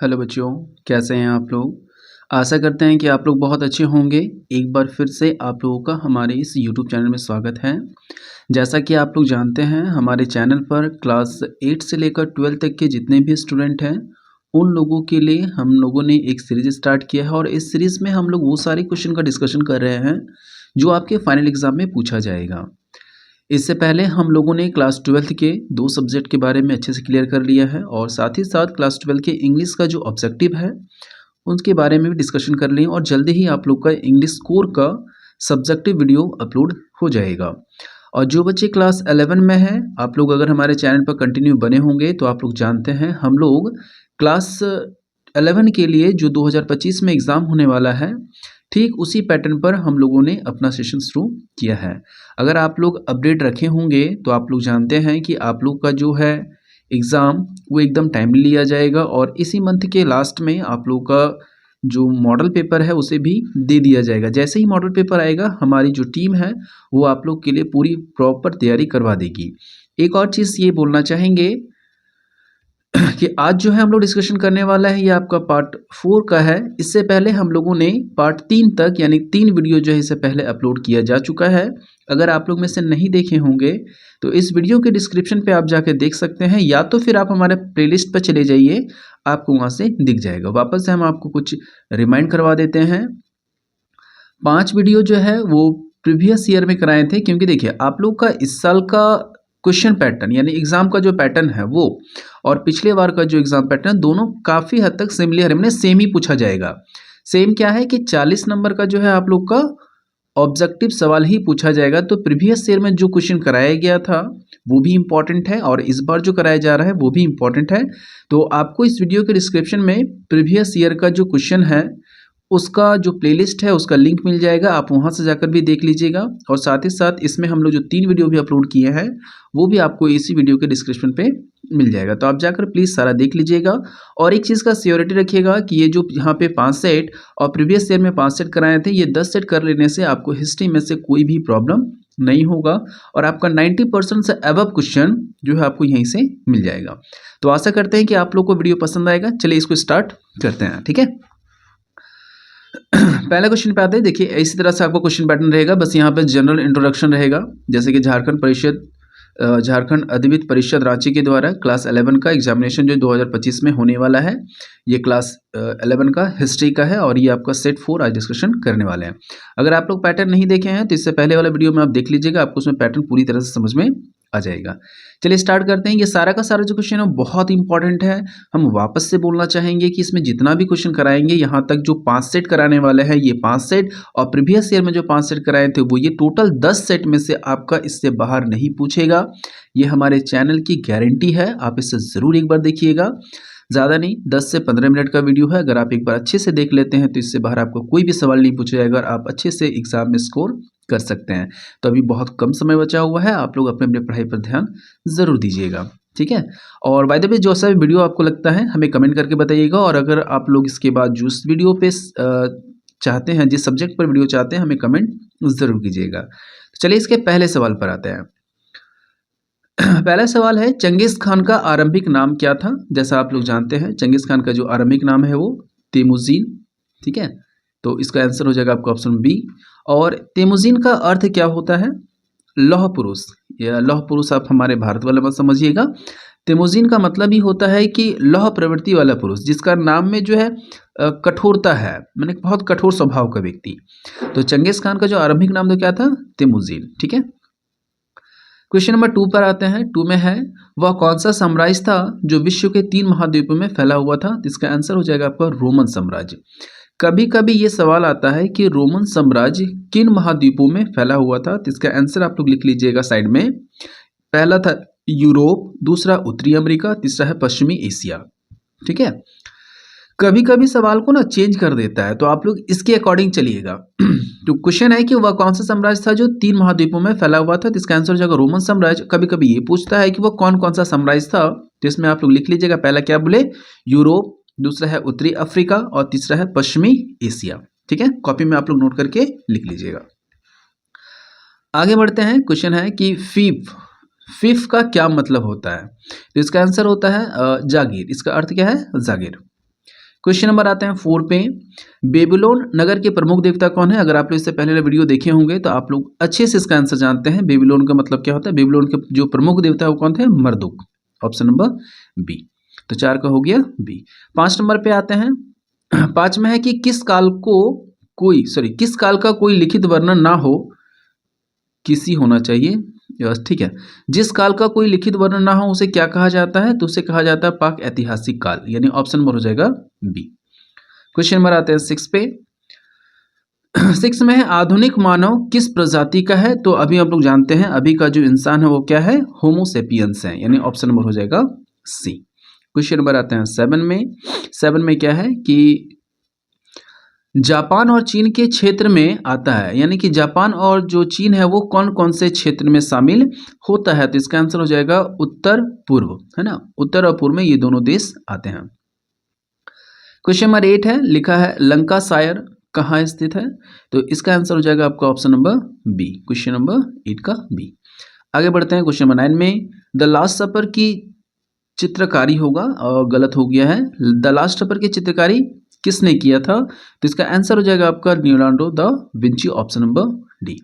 Hello बच्चों, कैसे हैं आप लोग। आशा करते हैं कि आप लोग बहुत अच्छे होंगे। एक बार फिर से आप लोगों का हमारे इस यूट्यूब चैनल में स्वागत है। जैसा कि आप लोग जानते हैं, हमारे चैनल पर क्लास 8 से लेकर 12 तक के जितने भी स्टूडेंट हैं, उन लोगों के लिए हम लोगों ने एक सीरीज़ स्टार्ट किया है और इस सीरीज़ में हम लोग वो सारे क्वेश्चन का डिस्कशन कर रहे हैं जो आपके फाइनल एग्ज़ाम में पूछा जाएगा। इससे पहले हम लोगों ने क्लास 12 के 2 सब्जेक्ट के बारे में अच्छे से क्लियर कर लिया है और साथ ही साथ क्लास 12 के इंग्लिश का जो ऑब्जेक्टिव है, उसके बारे में भी डिस्कशन कर लें और जल्दी ही आप लोग का इंग्लिश स्कोर का सब्जेक्टिव वीडियो अपलोड हो जाएगा। और जो बच्चे क्लास 11 में हैं, आप लोग अगर हमारे चैनल पर कंटिन्यू बने होंगे तो आप लोग जानते हैं हम लोग क्लास 11 के लिए जो 2025 में एग्ज़ाम होने वाला है, ठीक उसी पैटर्न पर हम लोगों ने अपना सेशन शुरू किया है। अगर आप लोग अपडेट रखे होंगे तो आप लोग जानते हैं कि आप लोग का जो है एग्ज़ाम वो एकदम टाइमली लिया जाएगा और इसी मंथ के लास्ट में आप लोग का जो मॉडल पेपर है उसे भी दे दिया जाएगा। जैसे ही मॉडल पेपर आएगा, हमारी जो टीम है वो आप लोग के लिए पूरी प्रॉपर तैयारी करवा देगी। एक और चीज़ ये बोलना चाहेंगे कि आज जो है हम लोग डिस्कशन करने वाला है, ये आपका पार्ट 4 का है। इससे पहले हम लोगों ने पार्ट 3 तक यानी 3 वीडियो जो है इससे पहले अपलोड किया जा चुका है। अगर आप लोग में से नहीं देखे होंगे तो इस वीडियो के डिस्क्रिप्शन पे आप जाके देख सकते हैं, या तो फिर आप हमारे प्लेलिस्ट पर चले जाइए, आपको वहाँ से दिख जाएगा। वापस से हम आपको कुछ रिमाइंड करवा देते हैं। 5 वीडियो जो है वो प्रीवियस ईयर में कराए थे, क्योंकि देखिए आप लोग का इस साल का क्वेश्चन पैटर्न यानी एग्ज़ाम का जो पैटर्न है वो और पिछले बार का जो एग्ज़ाम पैटर्न, दोनों काफ़ी हद तक सिमिलर है, मैंने सेम ही पूछा जाएगा। सेम क्या है कि 40 नंबर का जो है आप लोग का ऑब्जेक्टिव सवाल ही पूछा जाएगा। तो प्रीवियस ईयर में जो क्वेश्चन कराया गया था वो भी इम्पॉर्टेंट है और इस बार जो कराया जा रहा है वो भी इम्पॉर्टेंट है। तो आपको इस वीडियो के डिस्क्रिप्शन में प्रीवियस ईयर का जो क्वेश्चन है उसका जो प्लेलिस्ट है उसका लिंक मिल जाएगा, आप वहां से जाकर भी देख लीजिएगा। और साथ ही साथ इसमें हम लोग जो 3 वीडियो भी अपलोड किए हैं वो भी आपको इसी वीडियो के डिस्क्रिप्शन पे मिल जाएगा, तो आप जाकर प्लीज़ सारा देख लीजिएगा। और एक चीज़ का श्योरिटी रखिएगा कि ये जो यहाँ पे 5 सेट और प्रीवियस ईयर में 5 सेट कराए थे, ये 10 सेट कर लेने से आपको हिस्ट्री में से कोई भी प्रॉब्लम नहीं होगा और आपका 90% से अबव क्वेश्चन जो है आपको यहीं से मिल जाएगा। तो आशा करते हैं कि आप लोग को वीडियो पसंद आएगा। चलिए इसको स्टार्ट करते हैं, ठीक है। पहला क्वेश्चन पे आते हैं। देखिए इसी तरह से आपको क्वेश्चन पैटर्न रहेगा, बस यहाँ पे जनरल इंट्रोडक्शन रहेगा। जैसे कि झारखंड अद्यमित परिषद रांची के द्वारा क्लास 11 का एग्जामिनेशन जो 2025 में होने वाला है, ये क्लास 11 का हिस्ट्री का है और ये आपका सेट 4 आज डिस्कशन करने वाले हैं। अगर आप लोग पैटर्न नहीं देखे हैं तो इससे पहले वाला वीडियो में आप देख लीजिएगा, आपको उसमें पैटर्न पूरी तरह से समझ में आ जाएगा। चलिए स्टार्ट करते हैं। ये सारा का सारा जो क्वेश्चन है बहुत इंपॉर्टेंट है। हम वापस से बोलना चाहेंगे कि इसमें जितना भी क्वेश्चन कराएंगे, यहाँ तक जो 5 सेट कराने वाले हैं ये 5 सेट और प्रीवियस ईयर में जो 5 सेट कराए थे वो ये टोटल 10 सेट में से आपका इससे बाहर नहीं पूछेगा। ये हमारे चैनल की गारंटी है, आप इसे ज़रूर एक बार देखिएगा। ज़्यादा नहीं, 10 से 15 मिनट का वीडियो है। अगर आप एक बार अच्छे से देख लेते हैं तो इससे बाहर आपको कोई भी सवाल नहीं पूछा जाएगा और आप अच्छे से एग्जाम में स्कोर कर सकते हैं। तो अभी बहुत कम समय बचा हुआ है, आप लोग अपने अपने पढ़ाई पर ध्यान ज़रूर दीजिएगा, ठीक है। और बाय द वे जो सा भी वीडियो आपको लगता है हमें कमेंट करके बताइएगा, और अगर आप लोग इसके बाद जो इस वीडियो पे चाहते हैं, जिस सब्जेक्ट पर वीडियो चाहते हैं, हमें कमेंट ज़रूर कीजिएगा। चलिए इसके पहले सवाल पर आते हैं। पहला सवाल है, चंगेज़ खान का आरंभिक नाम क्या था। जैसा आप लोग जानते हैं चंगेज़ खान का जो आरंभिक नाम है वो तेमुजीन, ठीक है। तो इसका आंसर हो जाएगा आपका ऑप्शन बी। और तेमुजीन का अर्थ क्या होता है, लौह पुरुष। या लौह पुरुष आप हमारे भारत वाला मत समझिएगा। तेमुजीन का मतलब ही होता है कि लौह प्रवृत्ति वाला पुरुष, जिसका नाम में जो है कठोरता है, मैंने बहुत कठोर स्वभाव का व्यक्ति। तो चंगेज़ खान का जो आरंभिक नाम तो क्या था, तेमुजीन, ठीक है। क्वेश्चन नंबर 2 पर आते हैं। 2 में है, वह कौन सा साम्राज्य था जो विश्व के 3 महाद्वीपों में फैला हुआ था। इसका आंसर हो जाएगा आपका रोमन साम्राज्य। कभी कभी ये सवाल आता है कि रोमन साम्राज्य किन महाद्वीपों में फैला हुआ था। तो इसका आंसर आप लोग लिख लीजिएगा साइड में। पहला था यूरोप, दूसरा उत्तरी अमेरिका, तीसरा है पश्चिमी एशिया, ठीक है। कभी कभी सवाल को ना चेंज कर देता है, तो आप लोग इसके अकॉर्डिंग चलिएगा। तो क्वेश्चन है कि वह कौन सा साम्राज्य था जो 3 महाद्वीपों में फैला हुआ था। तो इसका आंसर हो जाएगा रोमन साम्राज्य। कभी कभी ये पूछता है कि वह कौन कौन सा साम्राज्य था, तो इसमें आप लोग लिख लीजिएगा। पहला क्या बोले, यूरोप, दूसरा है उत्तरी अफ्रीका और तीसरा है पश्चिमी एशिया, ठीक है। कॉपी में आप लोग नोट करके लिख लीजिएगा। आगे बढ़ते हैं। क्वेश्चन है कि फीफ का क्या मतलब होता है। तो इसका आंसर होता है जागीर। इसका अर्थ क्या है, जागीर। क्वेश्चन नंबर आते हैं 4 पे। बेबीलोन नगर के प्रमुख देवता कौन है? अगर आप लोग इससे पहले वीडियो देखे होंगे तो आप लोग अच्छे से इसका आंसर जानते हैं। बेबीलोन का मतलब क्या होता है? बेबीलोन के जो प्रमुख देवता है वो कौन थे? मर्दुक। Option number B. तो 4 का हो गया बी। 5 नंबर पे आते हैं। 5 में है कि किस काल का कोई लिखित वर्णन ना हो, किसी होना चाहिए, यस ठीक है। जिस काल का कोई लिखित वर्णन ना हो उसे क्या कहा जाता है? तो उसे कहा जाता है पाक ऐतिहासिक काल, यानी ऑप्शन नंबर हो जाएगा बी। क्वेश्चन नंबर आते हैं 6 पे। 6 में है आधुनिक मानव किस प्रजाति का है? तो अभी आप लोग जानते हैं अभी का जो इंसान है वो क्या है? होमोसेपियंस है, यानी ऑप्शन नंबर हो जाएगा सी। क्वेश्चन नंबर आते हैं 7 में। 7 में क्या है कि जापान और चीन के क्षेत्र में आता है, यानी कि जापान और जो चीन है वो कौन कौन से क्षेत्र में शामिल होता है? तो इसका आंसर हो जाएगा उत्तर पूर्व, है ना। उत्तर और पूर्व में ये दोनों देश आते हैं। क्वेश्चन नंबर 8 है, लिखा है लंकाशायर कहाँ स्थित है? तो इसका आंसर हो जाएगा आपका option number B. Question number 8 का बी। आगे बढ़ते हैं क्वेश्चन नंबर 9 में। द लास्ट सपर की चित्रकारी होगा और गलत हो गया है। द लास्ट सपर की चित्रकारी किसने किया था? तो इसका आंसर हो जाएगा आपका Leonardo da Vinci. Option number D.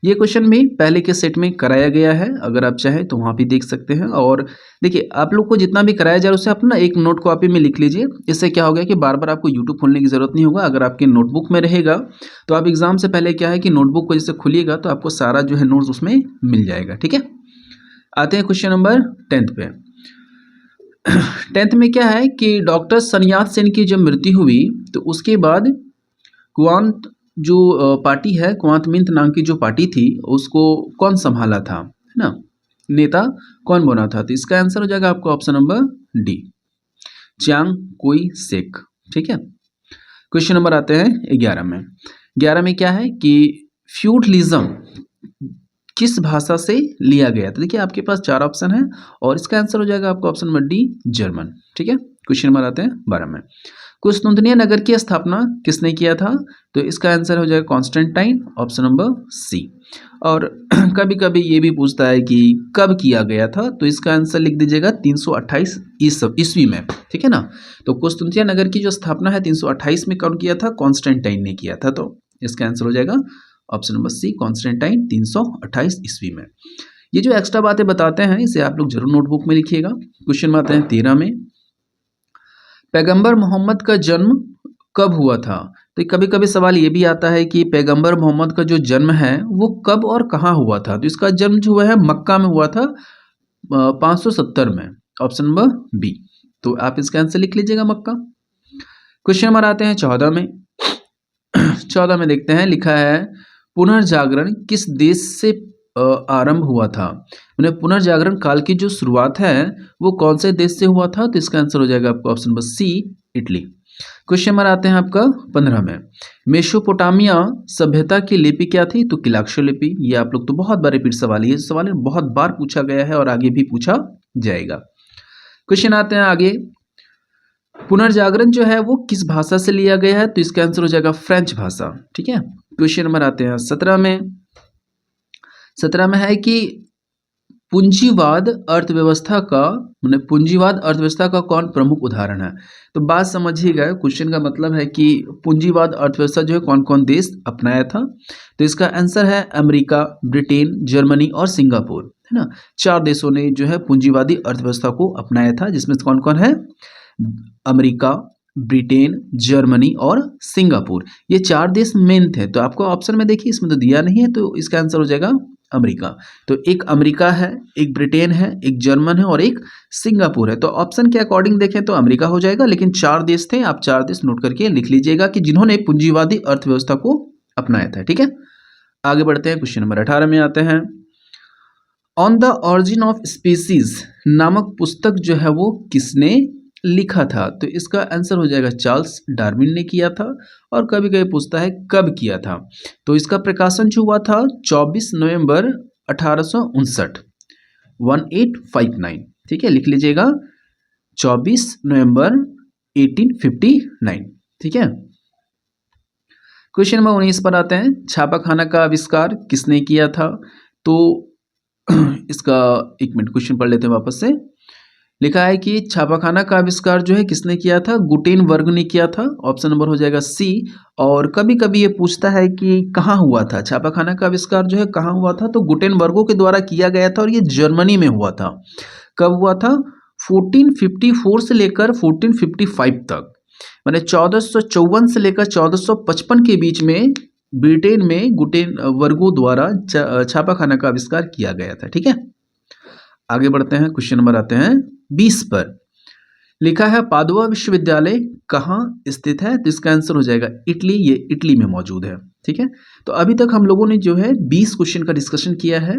ये क्वेश्चन भी पहले के सेट में कराया गया है, अगर आप चाहें तो वहाँ भी देख सकते हैं। और देखिए आप लोग को जितना भी कराया जा रहा है उसे अपना एक नोट कॉपी में लिख लीजिए। इससे क्या होगा कि बार बार आपको यूट्यूब खोलने की ज़रूरत नहीं होगा। अगर आपके नोटबुक में रहेगा तो आप एग्जाम से पहले क्या है कि नोटबुक को जैसे खोलिएगा तो आपको सारा जो है नोट्स उसमें मिल जाएगा, ठीक है। आते हैं क्वेश्चन नंबर 10 पे। 10th में क्या है कि डॉक्टर सन्यात सेन की जब मृत्यु हुई तो उसके बाद क्वांत जो पार्टी है, क्वांत मिंथ नाम की जो पार्टी थी उसको कौन संभाला था, है ना, नेता कौन बना था? तो इसका आंसर हो जाएगा आपका ऑप्शन नंबर डी, चियांग कोई शेक, ठीक है। क्वेश्चन नंबर आते हैं 11 में। 11 में क्या है कि फ्यूडलिज्म किस भाषा से लिया गया? तो देखिए आपके पास 4 ऑप्शन है और इसका आंसर हो जाएगा आपका ऑप्शन नंबर डी, जर्मन, ठीक है। क्वेश्चन नंबर आते हैं 12 में। कुस्तुंतनिया नगर की स्थापना किसने किया था? तो इसका आंसर हो जाएगा कॉन्स्टेंटाइन। ऑप्शन नंबर सी। और कभी कभी ये भी पूछता है कि कब किया गया था? तो इसका आंसर लिख दीजिएगा 328 ईस्वी में, ठीक है ना। तो कुस्तुंतनिया नगर की जो स्थापना है 328 में कौन किया था? कॉन्स्टेंटाइन ने किया था। तो इसका आंसर हो जाएगा ऑप्शन नंबर सी, कॉन्स्टेंटाइन 328 ईस्वी में। ये जो एक्स्ट्रा बातें बताते हैं इसे आप लोग जरूर नोटबुक में लिखिएगा। क्वेश्चन में आते हैं 13 में। पैगंबर मोहम्मद का जन्म कब हुआ था? तो कभी कभी सवाल ये भी आता है कि पैगंबर मोहम्मद का जो जन्म है वो कब और कहाँ हुआ था? तो इसका जन्म जो है मक्का में हुआ था 570 में। Option number B. तो आप इसका आंसर लिख लीजिएगा मक्का। क्वेश्चन नंबर आते हैं 14 में। 14 में देखते हैं, लिखा है पुनर्जागरण किस देश से आरंभ हुआ था? पुनर्जागरण काल की जो शुरुआत है वो कौन से देश से हुआ था? तो इसका आंसर हो जाएगा आपका option number C, Italy. Question number आते हैं आपका 15 में। मेसोपोटामिया सभ्यता की लिपि क्या थी? तो किलाक्ष्य लिपि। ये आप लोग तो बहुत बार रिपीट सवाल है, ये सवाल बहुत बार पूछा गया है और आगे भी पूछा जाएगा। क्वेश्चन आते हैं आगे, पुनर्जागरण जो है वो किस भाषा से लिया गया है? तो इसका आंसर हो जाएगा फ्रेंच भाषा, ठीक है। क्वेश्चन नंबर आते हैं 17 में। 17 में है कि पूंजीवाद अर्थव्यवस्था का कौन प्रमुख उदाहरण है? तो बात समझिएगा, क्वेश्चन का मतलब है कि पूंजीवाद अर्थव्यवस्था जो है कौन कौन देश अपनाया था? तो इसका आंसर है अमेरिका, ब्रिटेन, जर्मनी और सिंगापुर, है ना। 4 देशों ने जो है पूंजीवादी अर्थव्यवस्था को अपनाया था, जिसमें कौन कौन है? अमेरिका, ब्रिटेन, जर्मनी और सिंगापुर। ये 4 देश मेन थे। तो आपको ऑप्शन में देखिए इसमें तो दिया नहीं है, तो इसका आंसर हो जाएगा अमेरिका। तो एक अमेरिका है, एक ब्रिटेन है, एक जर्मन है और एक सिंगापुर है। तो ऑप्शन के अकॉर्डिंग देखें तो अमेरिका हो जाएगा, लेकिन 4 देश थे। आप 4 देश नोट करके लिख लीजिएगा कि जिन्होंने पूंजीवादी अर्थव्यवस्था को अपनाया था, ठीक है। आगे बढ़ते हैं, क्वेश्चन नंबर 18 में आते हैं। On the origin of species नामक पुस्तक जो है वो किसने लिखा था? तो इसका आंसर हो जाएगा चार्ल्स डार्विन ने किया था। और कभी कभी पूछता है कब किया था? तो इसका प्रकाशन जो हुआ था 24 नवंबर 1859, 1859, ठीक है, लिख लीजिएगा 24 नवंबर 1859, ठीक है। क्वेश्चन नंबर 19 पर आते हैं, छापाखाना का आविष्कार किसने किया था? तो इसका एक मिनट क्वेश्चन पढ़ लेते हैं वापस से। लिखा है कि छापाखाना का आविष्कार जो है किसने किया था, गुटेनबर्ग ने किया था, ऑप्शन नंबर हो जाएगा सी। और कभी कभी ये पूछता है कि कहाँ हुआ था छापाखाना का आविष्कार जो है, कहाँ हुआ था, तो गुटेनबर्गो के द्वारा किया गया था और ये जर्मनी में हुआ था। कब हुआ था, 1454 से लेकर 1455 तक, मैंने 1454 से लेकर 1455 के बीच में ब्रिटेन में गुटेनबर्गो द्वारा छापाखाना का आविष्कार किया गया था। ठीक है, आगे बढ़ते हैं, क्वेश्चन नंबर आते हैं 20 पर। लिखा है पादुआ विश्वविद्यालय कहाँ स्थित है, तो इसका आंसर हो जाएगा इटली, ये इटली में मौजूद है। ठीक है, तो अभी तक हम लोगों ने जो है 20 क्वेश्चन का डिस्कशन किया है।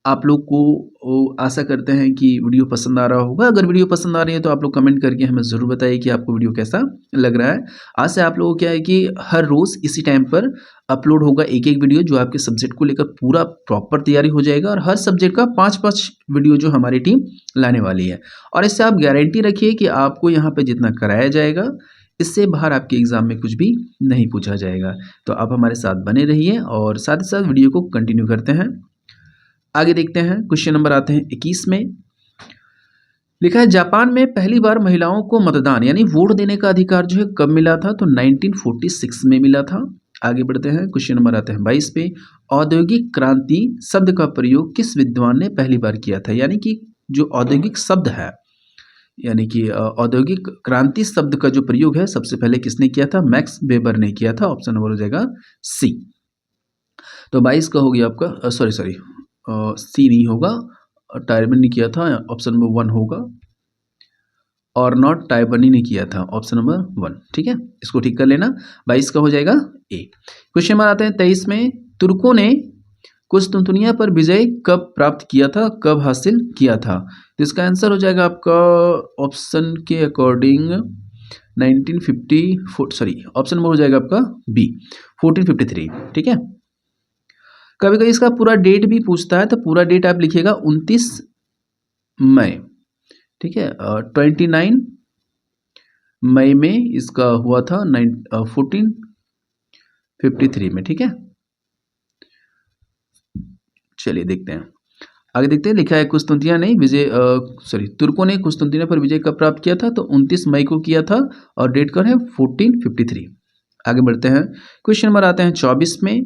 आप लोग को आशा करते हैं कि वीडियो पसंद आ रहा होगा। अगर वीडियो पसंद आ रही है तो आप लोग कमेंट करके हमें ज़रूर बताइए कि आपको वीडियो कैसा लग रहा है। आज से आप लोगों को क्या है कि हर रोज़ इसी टाइम पर अपलोड होगा एक एक वीडियो, जो आपके सब्जेक्ट को लेकर पूरा प्रॉपर तैयारी हो जाएगा। और हर सब्जेक्ट का 5-5 वीडियो जो हमारी टीम लाने वाली है। और इससे आप गारंटी रखिए कि आपको यहाँ पर जितना कराया जाएगा, इससे बाहर आपके एग्ज़ाम में कुछ भी नहीं पूछा जाएगा। तो आप हमारे साथ बने रहिए और साथ ही साथ वीडियो को कंटिन्यू करते हैं। आगे देखते हैं, क्वेश्चन नंबर आते हैं 21 में। लिखा है जापान में पहली बार महिलाओं को मतदान यानी वोट देने का अधिकार जो है कब मिला था, तो 1946 में मिला था। आगे बढ़ते हैं, क्वेश्चन नंबर आते हैं 22 पे। औद्योगिक क्रांति शब्द का प्रयोग किस विद्वान ने पहली बार किया था, यानी कि जो औद्योगिक शब्द है, यानी कि औद्योगिक क्रांति शब्द का जो प्रयोग है सबसे पहले किसने किया था, मैक्स वेबर ने किया था। ऑप्शन नंबर हो जाएगा सी। तो 22 का हो गया आपका, सॉरी सी नहीं होगा, टायरबन ने किया था, ऑप्शन नंबर 1 होगा। और नॉट टाइबनी ने किया था, ऑप्शन नंबर 1। ठीक है, इसको ठीक कर लेना। 22 का हो जाएगा ए। क्वेश्चन नंबर आते हैं 23 में। तुर्कों ने कुस्तुनतुनिया पर विजय कब प्राप्त किया था, कब हासिल किया था, तो इसका आंसर हो जाएगा आपका ऑप्शन के अकॉर्डिंग 1950, सॉरी ऑप्शन नंबर हो जाएगा आपका बी, 1453। ठीक है, कभी कभी इसका पूरा डेट भी पूछता है, तो पूरा डेट आप लिखिएगा 29 मई। ठीक है, 29 मई में इसका हुआ था 1453 में। ठीक है, चलिए देखते हैं, आगे देखते हैं। लिखा है कुस्तुनतिया ने विजय तुर्कों ने कुस्तुनतिया पर विजय कब प्राप्त किया था, तो 29 मई को किया था और डेट कौन है 1453। आगे बढ़ते हैं, क्वेश्चन नंबर आते हैं 24 में।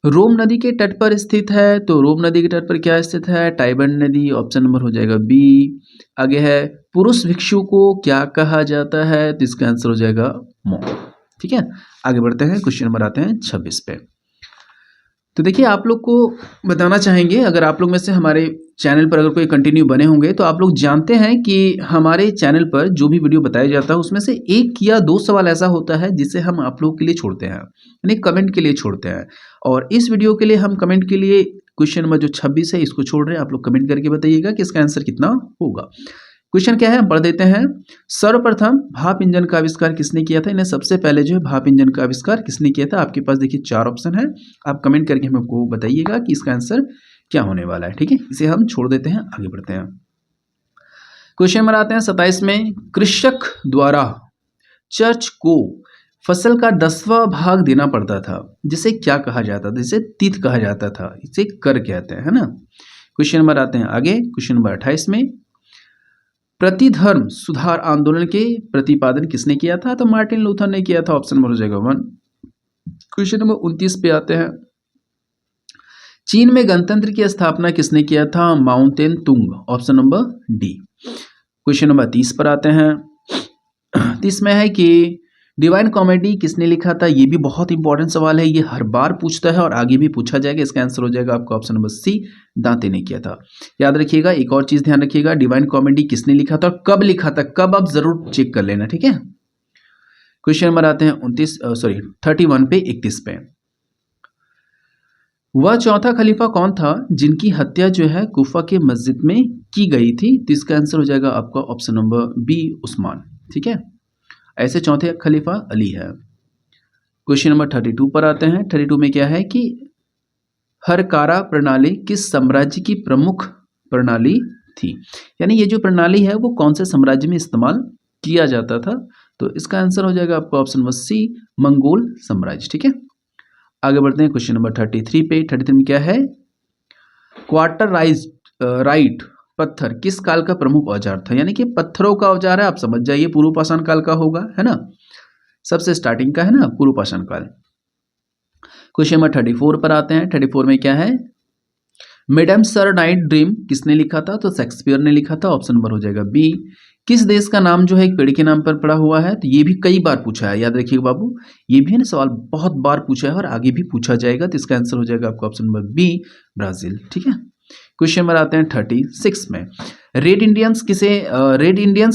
रोम नदी के तट पर स्थित है, तो रोम नदी के तट पर क्या स्थित है, टाइबन नदी, ऑप्शन नंबर हो जाएगा बी। आगे है पुरुष भिक्षु को क्या कहा जाता है, तो इसका आंसर हो जाएगा मोंक। ठीक है, आगे बढ़ते हैं, क्वेश्चन नंबर आते हैं 26 पे। तो देखिए, आप लोग को बताना चाहेंगे, अगर आप लोग में से हमारे चैनल पर अगर कोई कंटिन्यू बने होंगे तो आप लोग जानते हैं कि हमारे चैनल पर जो भी वीडियो बताया जाता है उसमें से 1 या 2 सवाल ऐसा होता है जिसे हम आप लोगों के लिए छोड़ते हैं, यानी कमेंट के लिए छोड़ते हैं। और इस वीडियो के लिए हम कमेंट के लिए क्वेश्चन नंबर जो 26 है इसको छोड़ रहे हैं। आप लोग कमेंट करके बताइएगा कि इसका आंसर कितना होगा। क्वेश्चन क्या है, पढ़ देते हैं। सर्वप्रथम भाप इंजन का आविष्कार किसने किया था, इन्हें सबसे पहले जो है भाप इंजन का आविष्कार किसने किया था। आपके पास देखिए 4 ऑप्शन है, आप कमेंट करके हमको बताइएगा कि इसका आंसर क्या होने वाला है। ठीक है, इसे हम छोड़ देते हैं, आगे बढ़ते हैं। क्वेश्चन नंबर आते हैं 27 में। कृषक द्वारा चर्च को फसल का 10वां भाग देना पड़ता था, जिसे क्या कहा जाता था, जिसे तीत कहा जाता था, इसे कर कहते हैं, है ना। क्वेश्चन नंबर आते हैं आगे, क्वेश्चन नंबर 28 में। प्रतिधर्म सुधार आंदोलन के प्रतिपादन किसने किया था, तो मार्टिन लूथर ने किया था, ऑप्शन नंबर हो जाएगा 1। क्वेश्चन नंबर 29 पे आते हैं। चीन में गणतंत्र की स्थापना किसने किया था, Mao Tse Tung, option number D. Question number 30 पर आते हैं। 30 में है कि डिवाइन कॉमेडी किसने लिखा था, ये भी बहुत इंपॉर्टेंट सवाल है, ये हर बार पूछता है और आगे भी पूछा जाएगा। इसका आंसर हो जाएगा आपका ऑप्शन नंबर सी, दांते ने किया था। याद रखिएगा, एक और चीज ध्यान रखिएगा, डिवाइन कॉमेडी किसने लिखा था और कब लिखा था, कब आप जरूर चेक कर लेना। ठीक है, क्वेश्चन नंबर आते हैं 31 पे 31 पे। वह चौथा खलीफा कौन था जिनकी हत्या जो है कुफा के मस्जिद में की गई थी, तो इसका आंसर हो जाएगा आपका ऑप्शन नंबर बी, उस्मान। ठीक है, ऐसे चौथे खलीफा अली है। क्वेश्चन नंबर 32 पर आते हैं। 32 में क्या है कि हरकारा प्रणाली किस साम्राज्य की प्रमुख प्रणाली थी, यानी ये जो प्रणाली है वो कौन से साम्राज्य में इस्तेमाल किया जाता था, तो इसका आंसर हो जाएगा आपका ऑप्शन नंबर सी, मंगोल साम्राज्य। ठीक है, आगे बढ़ते हैं क्वेश्चन नंबर 33 पे। 33 में क्या है, क्वार्टर राइट पत्थर किस काल का प्रमुख औजार था? यानी कि पत्थरों का औजार है, आप समझ जाइए पूर्व पाषाण काल का होगा, है ना। सबसे स्टार्टिंग का है ना पूर्व पाषाण काल। क्वेश्चन नंबर 34 पर आते हैं। 34 में क्या है? मैडम सर नाइट ड्रीम किसने लिखा था? तो शेक्सपियर ने लिखा था। ऑप्शन नंबर हो जाएगा बी। किस देश का नाम जो है एक पेड़ के नाम पर पड़ा हुआ है? तो ये भी कई बार पूछा है, याद रखिएगा बाबू, ये भी है ना सवाल बहुत बार पूछा है और आगे भी पूछा जाएगा। तो इसका आंसर हो जाएगा आपका ऑप्शन नंबर बी, ब्राजील। ठीक है। क्वेश्चन नंबर आते हैं 36 में। रेड इंडियंस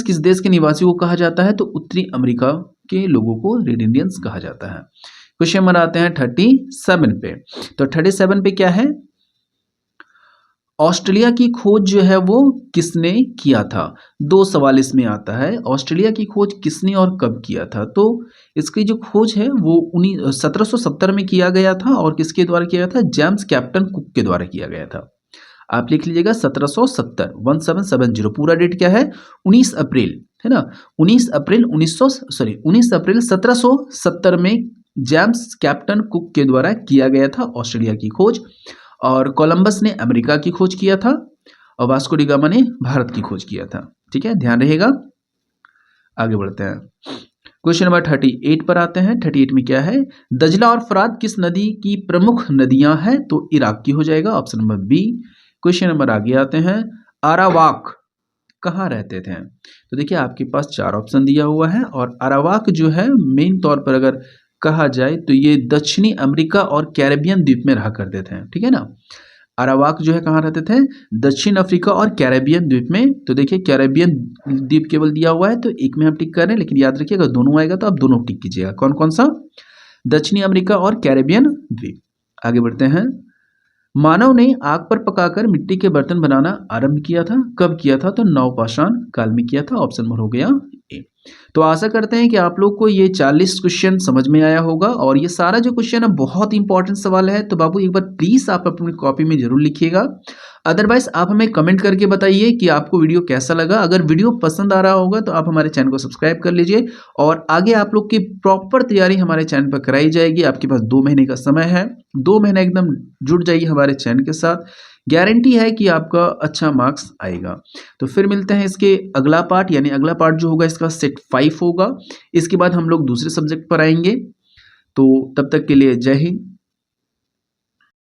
किस देश के निवासियों को कहा जाता है? तो उत्तरी अमेरिका के लोगों को रेड इंडियंस कहा जाता है। क्वेश्चन नंबर आते हैं 37 पे। तो 37 पे क्या है? ऑस्ट्रेलिया की खोज जो है वो किसने किया था? दो सवाल इसमें आता है। ऑस्ट्रेलिया की खोज किसने और कब किया था? तो इसकी जो खोज है वो 1770 में किया गया था। और किसके द्वारा किया गया था? जेम्स कैप्टन कुक के द्वारा किया गया था। आप लिख लीजिएगा 1770, 1770। पूरा डेट क्या है? 19 अप्रैल, है ना। 19 अप्रैल 1770 में जेम्स कैप्टन कुक के द्वारा किया गया था ऑस्ट्रेलिया की खोज। और कोलंबस ने अमेरिका की खोज किया था और वास्को डी गामा ने भारत की खोज किया था। ठीक है, ध्यान रहेगा। आगे बढ़ते हैं। क्वेश्चन नंबर 38 पर आते हैं। 38 में क्या है? दजला और फरात किस नदी की प्रमुख नदियां हैं? तो इराक की हो जाएगा, option number B. Question number आगे आते हैं। अरावाक कहाँ रहते थे? तो देखिए आपके पास चार ऑप्शन दिया हुआ है और अरावाक जो है मेन तौर पर अगर कहा जाए तो ये दक्षिणी अमेरिका और कैरेबियन द्वीप में रहा करते थे। ठीक है ना। अरावाक जो है कहाँ रहते थे? दक्षिण अफ्रीका और कैरेबियन द्वीप में। तो देखिए कैरेबियन द्वीप केवल दिया हुआ है तो एक में हम टिक कर रहे हैं, लेकिन याद रखिए अगर दोनों आएगा तो आप दोनों टिक कीजिएगा। कौन कौन सा? दक्षिणी अमेरिका और कैरेबियन द्वीप। आगे बढ़ते हैं। मानव ने आग पर पकाकर मिट्टी के बर्तन बनाना आरंभ किया था। कब किया था? तो नवपाषाण काल में किया था। ऑप्शन नंबर हो गया ए। तो आशा करते हैं कि आप लोग को ये 40 क्वेश्चन समझ में आया होगा और ये सारा जो क्वेश्चन है बहुत इंपॉर्टेंट सवाल है। तो बाबू एक बार प्लीज आप अपनी कॉपी में जरूर लिखिएगा। अदरवाइज आप हमें कमेंट करके बताइए कि आपको वीडियो कैसा लगा। अगर वीडियो पसंद आ रहा होगा तो आप हमारे चैनल को सब्सक्राइब कर लीजिए और आगे आप लोग की प्रॉपर तैयारी हमारे चैनल पर कराई जाएगी। आपके पास 2 महीने का समय है, 2 महीना एकदम जुड़ जाइए हमारे चैनल के साथ। गारंटी है कि आपका अच्छा मार्क्स आएगा। तो फिर मिलते हैं इसके अगला पार्ट, यानी अगला पार्ट जो होगा इसका सेट 5 होगा। इसके बाद हम लोग दूसरे सब्जेक्ट पर आएंगे। तो तब तक के लिए जय हिंद।